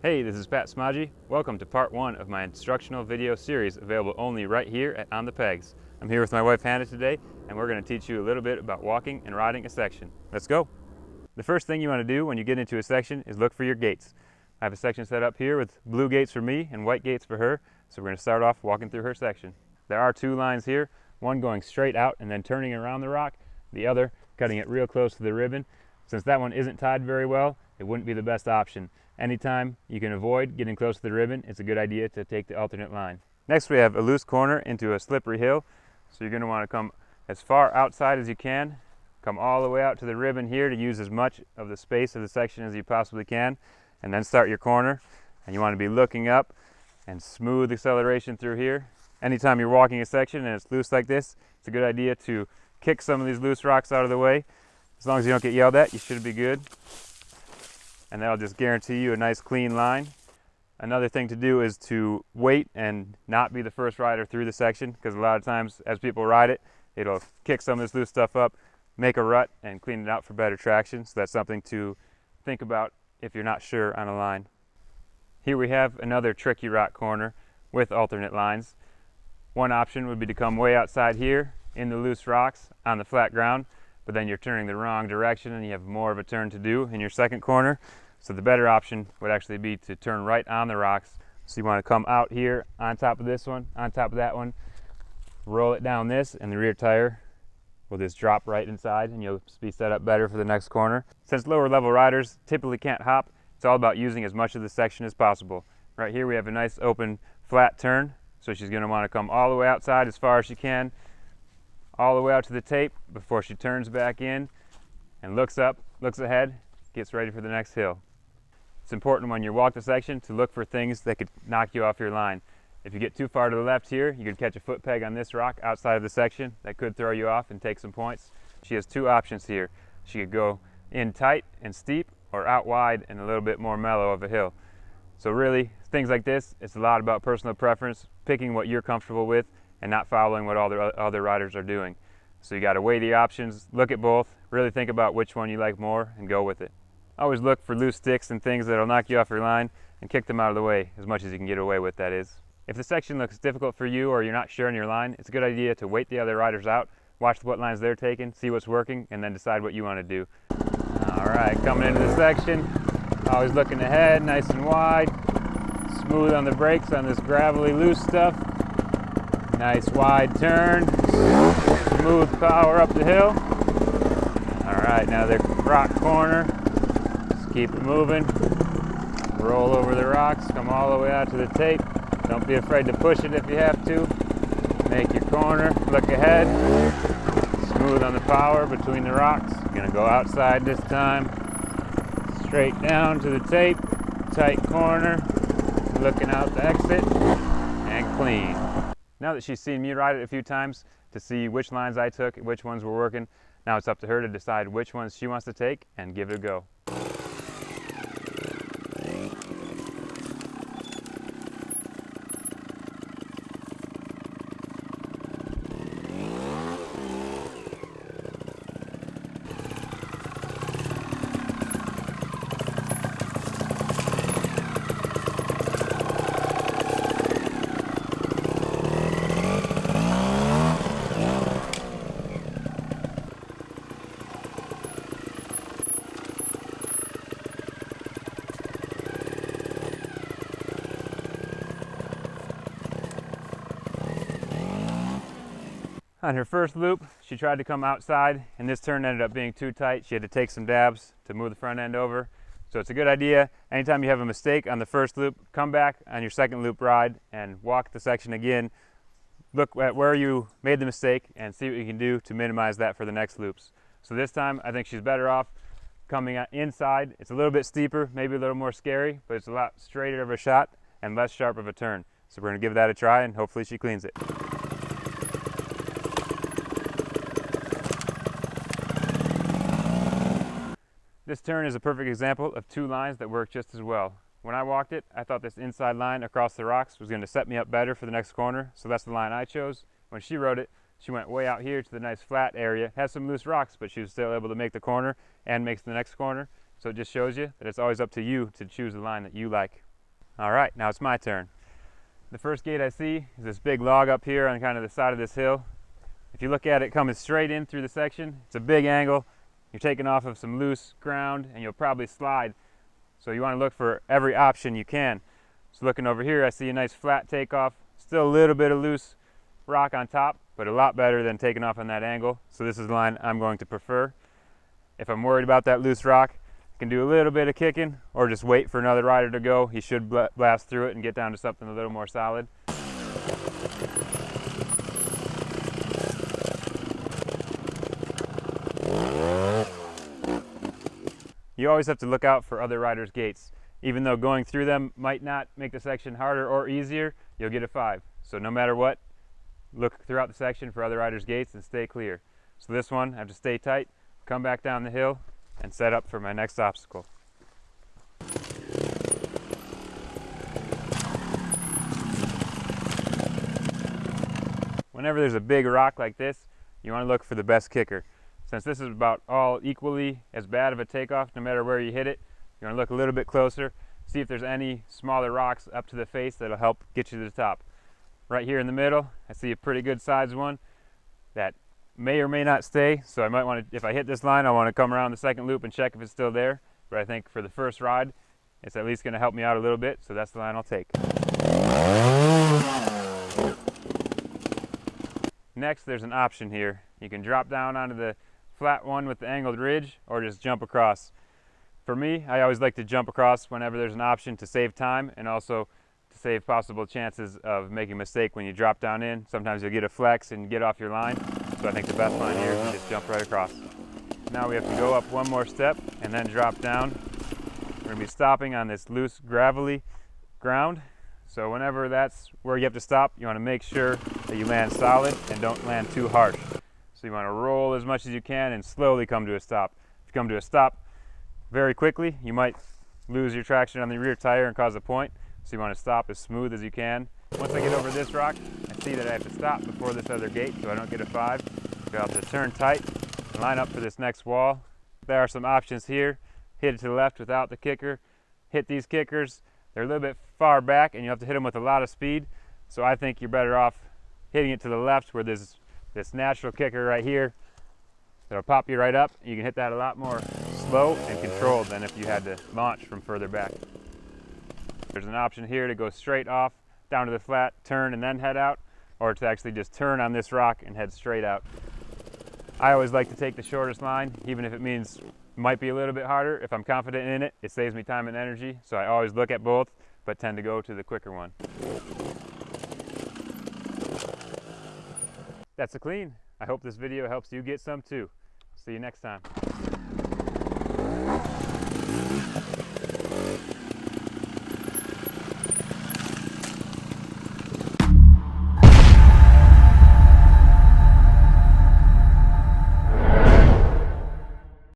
Hey, this is Pat Smage. Welcome to part 1 of my instructional video series available only right here at On the Pegs. I'm here with my wife Hannah today, and we're going to teach you a little bit about walking and riding a section. Let's go! The first thing you want to do when you get into a section is look for your gates. I have a section set up here with blue gates for me and white gates for her, so we're going to start off walking through her section. There are two lines here, one going straight out and then turning around the rock, the other cutting it real close to the ribbon. Since that one isn't tied very well, it wouldn't be the best option. Anytime you can avoid getting close to the ribbon, it's a good idea to take the alternate line. Next we have a loose corner into a slippery hill, so you're going to want to come as far outside as you can, come all the way out to the ribbon here to use as much of the space of the section as you possibly can, and then start your corner. And you want to be looking up and smooth acceleration through here. Anytime you're walking a section and it's loose like this, it's a good idea to kick some of these loose rocks out of the way. As long as you don't get yelled at, you should be good. And that'll just guarantee you a nice clean line. Another thing to do is to wait and not be the first rider through the section, because a lot of times as people ride it, it'll kick some of this loose stuff up, make a rut, and clean it out for better traction. So that's something to think about if you're not sure on a line. Here we have another tricky rock corner with alternate lines. One option would be to come way outside here in the loose rocks on the flat ground, but then you're turning the wrong direction and you have more of a turn to do in your second corner. So the better option would actually be to turn right on the rocks. So you want to come out here on top of this one, on top of that one, roll it down this, and the rear tire will just drop right inside and you'll be set up better for the next corner. Since lower level riders typically can't hop, it's all about using as much of the section as possible. Right here we have a nice open flat turn, so she's going to want to come all the way outside as far as she can, all the way out to the tape before she turns back in and looks up, looks ahead, gets ready for the next hill. It's important when you walk the section to look for things that could knock you off your line. If you get too far to the left here, you could catch a foot peg on this rock outside of the section. That could throw you off and take some points. She has two options here. She could go in tight and steep, or out wide and a little bit more mellow of a hill. So really, things like this, it's a lot about personal preference, picking what you're comfortable with and not following what all the other riders are doing. So you got to weigh the options, look at both, really think about which one you like more and go with it. Always look for loose sticks and things that'll knock you off your line and kick them out of the way as much as you can get away with, that is. If the section looks difficult for you or you're not sure in your line, it's a good idea to wait the other riders out, watch what lines they're taking, see what's working, and then decide what you want to do. Alright, coming into the section, always looking ahead, nice and wide, smooth on the brakes on this gravelly loose stuff. Nice wide turn, smooth power up the hill. Alright, now the rock corner. Keep it moving, roll over the rocks, come all the way out to the tape. Don't be afraid to push it if you have to. Make your corner, look ahead, smooth on the power between the rocks. You're going to go outside this time, straight down to the tape, tight corner, looking out the exit, and clean. Now that she's seen me ride it a few times to see which lines I took, which ones were working, now it's up to her to decide which ones she wants to take and give it a go. On her first loop, she tried to come outside, and this turn ended up being too tight. She had to take some dabs to move the front end over. So it's a good idea, anytime you have a mistake on the first loop, come back on your second loop ride and walk the section again. Look at where you made the mistake and see what you can do to minimize that for the next loops. So this time, I think she's better off coming inside. It's a little bit steeper, maybe a little more scary, but it's a lot straighter of a shot and less sharp of a turn. So we're going to give that a try, and hopefully she cleans it. This turn is a perfect example of two lines that work just as well. When I walked it, I thought this inside line across the rocks was going to set me up better for the next corner, so that's the line I chose. When she rode it, she went way out here to the nice flat area, has some loose rocks, but she was still able to make the corner and makes the next corner. So it just shows you that it's always up to you to choose the line that you like. All right, now it's my turn. The first gate I see is this big log up here on kind of the side of this hill. If you look at it coming straight in through the section, it's a big angle. You're taking off of some loose ground and you'll probably slide. So you want to look for every option you can. So looking over here, I see a nice flat takeoff. Still a little bit of loose rock on top, but a lot better than taking off on that angle. So this is the line I'm going to prefer. If I'm worried about that loose rock, I can do a little bit of kicking or just wait for another rider to go. He should blast through it and get down to something a little more solid. You always have to look out for other riders' gates. Even though going through them might not make the section harder or easier, you'll get a 5. So no matter what, look throughout the section for other riders' gates and stay clear. So this one, I have to stay tight, come back down the hill, and set up for my next obstacle. Whenever there's a big rock like this, you want to look for the best kicker. Since this is about all equally as bad of a takeoff, no matter where you hit it, you want to look a little bit closer, see if there's any smaller rocks up to the face that'll help get you to the top. Right here in the middle, I see a pretty good sized one that may or may not stay, so I might want to, if I hit this line, I want to come around the second loop and check if it's still there. But I think for the first ride, it's at least going to help me out a little bit, so that's the line I'll take. Next, there's an option here. You can drop down onto the flat one with the angled ridge or just jump across. For me, I always like to jump across whenever there's an option to save time and also to save possible chances of making a mistake when you drop down in. Sometimes you'll get a flex and get off your line, so I think the best line here is just jump right across. Now we have to go up one more step and then drop down. We're going to be stopping on this loose gravelly ground, so whenever that's where you have to stop, you want to make sure that you land solid and don't land too harsh. So you want to roll as much as you can and slowly come to a stop. If you come to a stop very quickly, you might lose your traction on the rear tire and cause a point. So you want to stop as smooth as you can. Once I get over this rock, I see that I have to stop before this other gate so I don't get a 5. So I'll have to turn tight and line up for this next wall. There are some options here. Hit it to the left without the kicker. Hit these kickers. They're a little bit far back and you have to hit them with a lot of speed. So I think you're better off hitting it to the left where there's this natural kicker right here that'll pop you right up. You can hit that a lot more slow and controlled than if you had to launch from further back. There's an option here to go straight off down to the flat, turn and then head out, or to actually just turn on this rock and head straight out. I always like to take the shortest line, even if it means it might be a little bit harder. If I'm confident in it, it saves me time and energy, so I always look at both, but tend to go to the quicker one. That's a clean. I hope this video helps you get some too. See you next time.